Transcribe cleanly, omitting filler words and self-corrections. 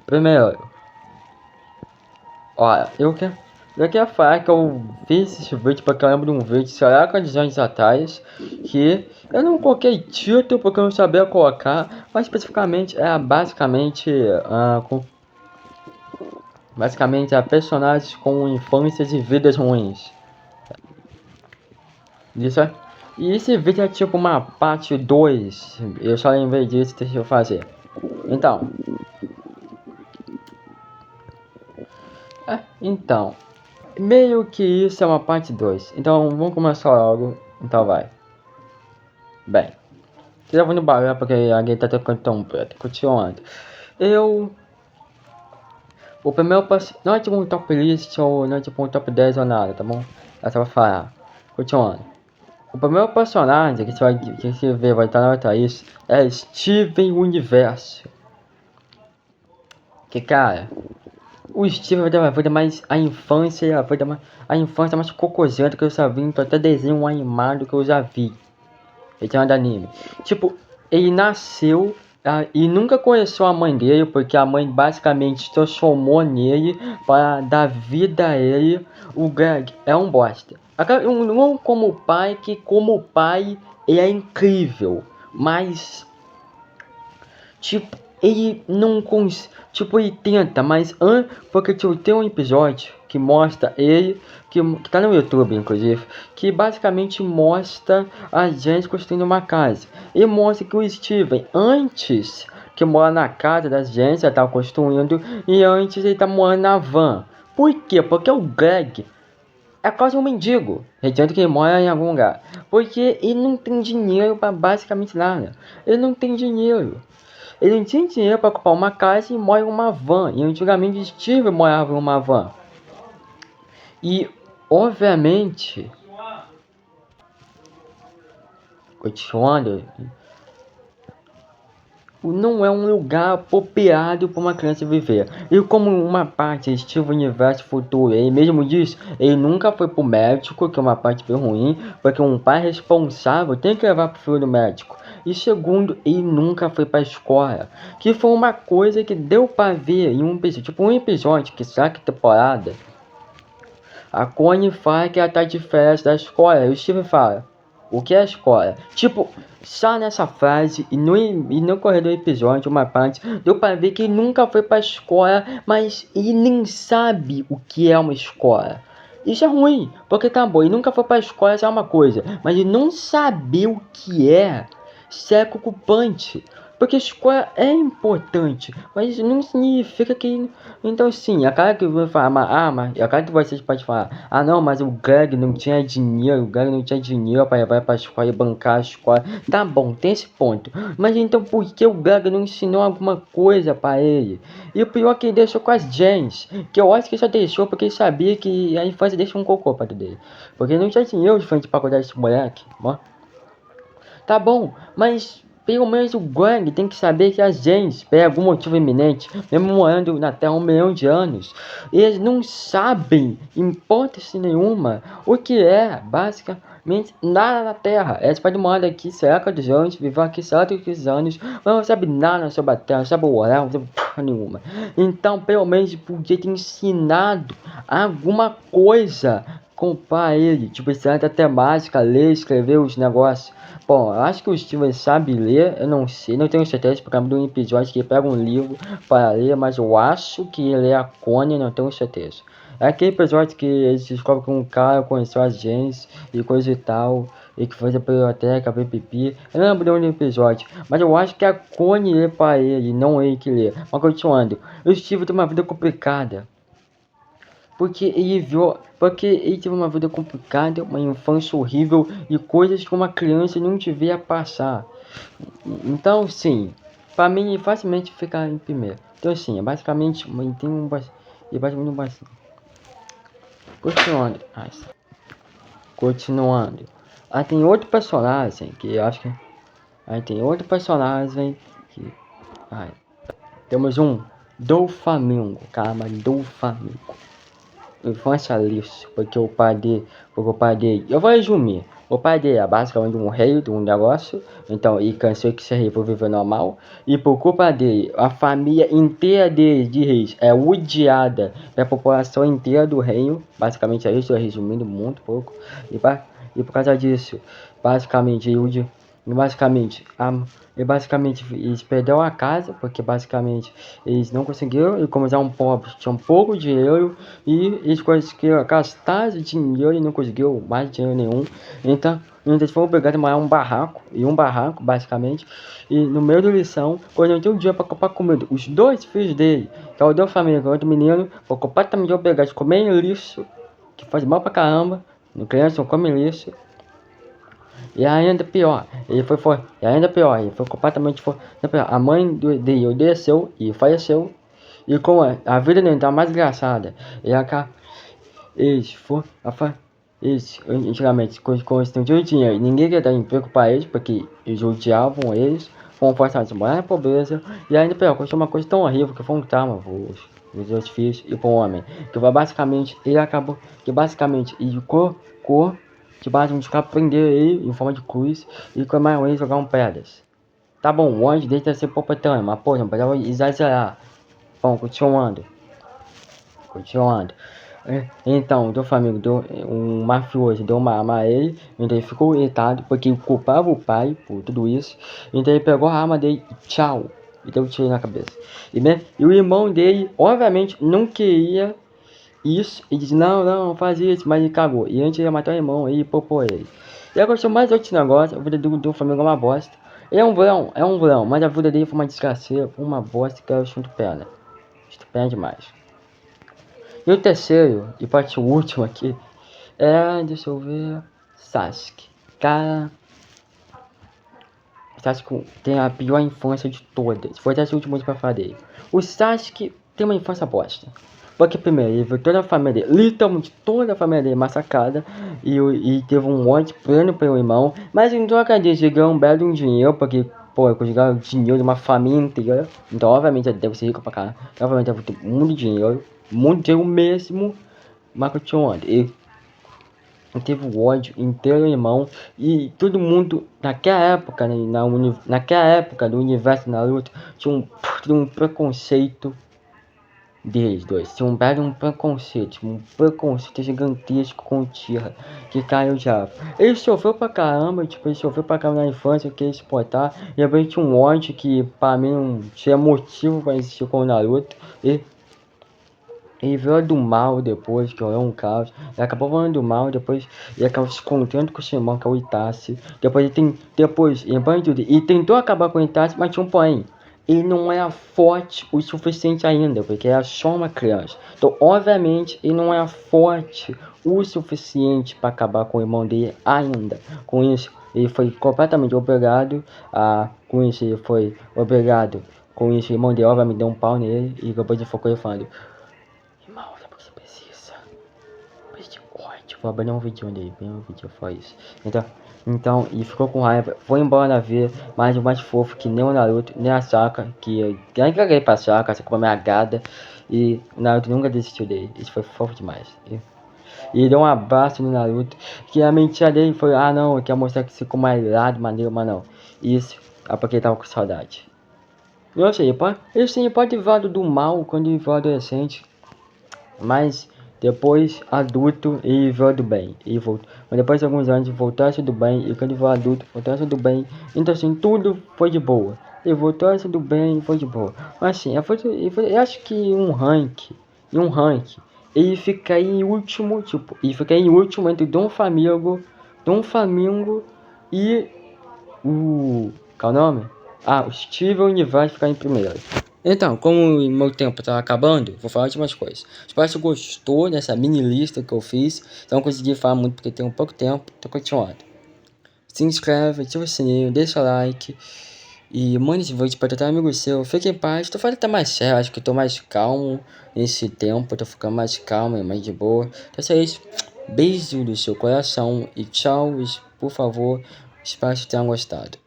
Primeiro, olha, eu quero falar que eu fiz esse vídeo porque eu lembro de um vídeo, sei lá quantos anos atrás, que eu não coloquei título porque eu não sabia colocar, mas especificamente é basicamente personagens com infâncias e vidas ruins. Isso é. E esse vídeo é tipo uma parte 2. Eu só lembrei disso, deixa eu fazer. Então. Meio que isso é uma parte 2. Então vamos começar logo. Então vai. Bem. Você já vai no barulho porque alguém tá tocando tão preto. Continuando. O primeiro passo. Não é tipo um top list ou não é tipo um top 10 ou nada, tá bom? É só pra falar. Continuando. O primeiro personagem que você vê, vai estar na outra lista, é Steven Universo. Que cara, o Steven vai dar uma vida mais. A infância mais cocôzenta que eu já vi em até desenho animado que eu já vi. Ele tem nada anime. Tipo, ele nasceu e nunca conheceu a mãe dele, porque a mãe basicamente transformou nele para dar vida a ele. O Greg é um bosta. Não como pai, que como pai ele é incrível, mas tipo, ele não consegue. Tipo, ele tenta, mas porque tipo, tem um episódio que mostra ele, que tá no YouTube, inclusive, que basicamente mostra a gente construindo uma casa. E mostra que o Steven, antes que mora na casa da gente, já tava construindo, e antes ele tá morando na van. Por quê? Porque o Greg é quase um mendigo, retendo que ele mora em algum lugar. Porque ele não tem dinheiro para basicamente nada. Ele não tem dinheiro. Ele não tinha dinheiro para comprar uma casa e mora em uma van. E antigamente Steve morava em uma van. E, obviamente, continuando, não é um lugar apropriado para uma criança viver. E como uma parte Steve Universo Futuro, ele mesmo diz, ele nunca foi pro médico, que é uma parte bem ruim, porque um pai responsável tem que levar pro filho do médico. E segundo, ele nunca foi pra escola, que foi uma coisa que deu pra ver em um episódio, tipo um episódio, que será que temporada, a Connie fala que ela tá de férias da escola, e o Steve fala, o que é a escola? Tipo, só nessa frase e no correr do episódio, uma parte, deu pra ver que ele nunca foi pra escola, mas ele nem sabe o que é uma escola. Isso é ruim, porque tá bom, ele nunca foi pra escola, isso é uma coisa, mas ele não saber o que é, isso é preocupante. Porque escola é importante, mas não significa que. Então, sim, a cara que vai falar, mas a cara que vocês podem falar, não, mas o Greg não tinha dinheiro, para levar pra escola e bancar a escola. Tá bom, tem esse ponto. Mas então, por que o Greg não ensinou alguma coisa para ele? E o pior é que ele deixou com as Jens, que eu acho que ele só deixou porque ele sabia que a infância deixa um cocô para dele. Porque não tinha dinheiro de frente pra cuidar desse moleque, ó. Tá bom, mas pelo menos o Greg tem que saber que as Janes, por algum motivo iminente, mesmo morando na Terra há 1 milhão de anos, eles não sabem, em hipótese nenhuma, o que é, basicamente, nada na Terra. Eles podem morar aqui séculos de anos, viver aqui séculos de anos, mas não sabem nada sobre a Terra, não sabem orar, não sabem porra nenhuma. Então, pelo menos, podia ter ensinado alguma coisa para ele, tipo, ensinar até temática, ler, escrever os negócios. Bom, eu acho que o Steven sabe ler, eu não sei, não tenho certeza, porque é um episódio que ele pega um livro para ler, mas eu acho que ele é a Connie, não tenho certeza. É aquele episódio que eles descobrem que um cara conheceu as Janes e coisa e tal, e que foi da biblioteca, pipipi. Eu não lembro de onde episódio, mas eu acho que a Connie lê para ele, não ele que lê. Mas continuando, o Steven tem uma vida complicada. Porque ele teve uma vida complicada, uma infância horrível e coisas que uma criança não devia passar. Então, sim, para mim facilmente ficar em primeiro. Então, sim, é basicamente tem um bastante. Continuando. Continuando. Aí tem outro personagem que eu acho que aí tem outro personagem que temos um Doflamingo, calma, Doflamingo. Infância lixo, porque o pai dele, eu vou resumir. o pai dele é basicamente um rei de um negócio, então ele cansou que ser rei por viver normal, e por culpa dele, a família inteira dele de reis é odiada pela população inteira do reino, basicamente é isso, resumindo muito pouco, e por causa disso, basicamente, eles perderam a casa, porque basicamente eles não conseguiram, e como eles eram pobres, tinham pouco dinheiro, e eles conseguiram gastar esse dinheiro e não conseguiram mais dinheiro nenhum, então eles foram obrigados a morar em um barraco, basicamente, e no meio da lição, quando não tinha um dia para comprar comida, os dois filhos dele, que é o da família, que é o outro menino, foram completamente obrigados a comer lixo, que faz mal pra caramba, no criança não come lixo, e ainda pior, ele foi completamente pior. A mãe dele desceu e faleceu. E como a vida dele tá mais engraçada, eles foram, eles, antigamente, com eles não tinham dinheiro, ninguém queria dar emprego para eles, porque eles odiavam eles, foram forçados a morar na pobreza, e ainda pior, aconteceu uma coisa tão horrível, que foi um trauma os dois filhos e para o homem, que foi basicamente, ele acabou, que basicamente, ele ficou que basicamente ficar prender ele em forma de cruz e com a maioria jogar pedras. Tá bom, o anjo deixa de ser popotão, mas pô, não precisava exagerar. Bom, continuando. Então, o Flamengo deu um mafioso deu uma arma a ele, então ele ficou irritado porque ele culpava o pai por tudo isso. Então ele pegou a arma dele e tchau, e deu um tiro na cabeça. E o irmão dele, obviamente, não queria isso, e disse, não faz isso, mas ele cagou. E antes ele ia matar o irmão, e popou ele. E aconteceu mais outro negócio, a vida do Flamengo é uma bosta. Ele é um vilão, mas a vida dele foi uma desgraceira, foi uma bosta que eu chuto pena. Chuto pena demais. E o terceiro, e pode ser o último aqui, deixa eu ver, Sasuke. Cara, Sasuke tem a pior infância de todas. Foi esse último pra falar dele. O Sasuke tem uma infância bosta. Porque primeiro, ele viu toda a família dele, literalmente toda a família dele massacrada, e teve um monte de plano pelo irmão, mas em troca disso ele ganhou um belo dinheiro, porque, pô, ele conseguiu o dinheiro de uma família inteira, então obviamente ele deve ser rico pra caralho, obviamente deve ter muito dinheiro mesmo, mas continuando, ele teve o ódio inteiro irmão, e todo mundo, naquela época, né, naquela época do universo Naruto, tinha um preconceito deles dois, tinha um preconceito gigantesco com o Tira, que caiu já. Ele sofreu pra caramba, na infância, que ele exportar, e depois tinha um ódio que pra mim não tinha motivo pra existir com o Naruto, e ele veio do mal depois, que olhou um caos. Ele acabou falando do mal, depois ele acabou se encontrando com o seu irmão, que é o Itachi. Ele tentou acabar com o Itachi, mas tinha um porém. Ele não era forte o suficiente ainda, porque era só uma criança. Então, obviamente, ele não era forte o suficiente para acabar com o irmão dele ainda. Com isso, ele foi completamente obrigado a... Com isso, ele foi obrigado. Com isso, o irmão dele obviamente deu um pau nele, e depois ele ficou falando: irmão, sabe o que você precisa? Precisa de ódio. Vou abrir um vídeo dele, bem um vídeo, foi isso. Então, e ficou com raiva, foi embora na vida, mas o mais fofo que nem o Naruto, nem a Saka, que eu nem caguei pra Saka, essa como é gada, e o Naruto nunca desistiu dele, isso foi fofo demais. E ele deu um abraço no Naruto, que a mentira dele foi, não, eu quero mostrar que ficou mais irado, maneiro, mas não. Isso é porque ele tava com saudade. Eu sei, ele pode vir do mal quando ele for adolescente, mas depois adulto ele veio do bem e voltou. Mas depois de alguns anos voltou a ser do bem, e quando ele foi adulto voltou a ser do bem. Então assim, tudo foi de boa. Ele voltou a ser do bem e foi de boa. Mas assim, eu acho que em um rank, ele fica em último, tipo, ele fica em último entre Dom Flamingo e qual é o nome? O Steven Universe ficar em primeiro. Então, como o meu tempo tá acabando, vou falar de umas coisas. Espero que você gostou dessa mini lista que eu fiz. Então, não consegui falar muito porque tem um pouco tempo. Tô continuando. Se inscreve, ativa o sininho, deixa o like. E manda esse vídeo para tratar amigos seu. Fique em paz. Tô falando até mais sério. Acho que eu tô mais calmo nesse tempo. Tô ficando mais calmo e mais de boa. Então é isso. Beijo do seu coração. E tchau. Por favor. Espero que tenham gostado.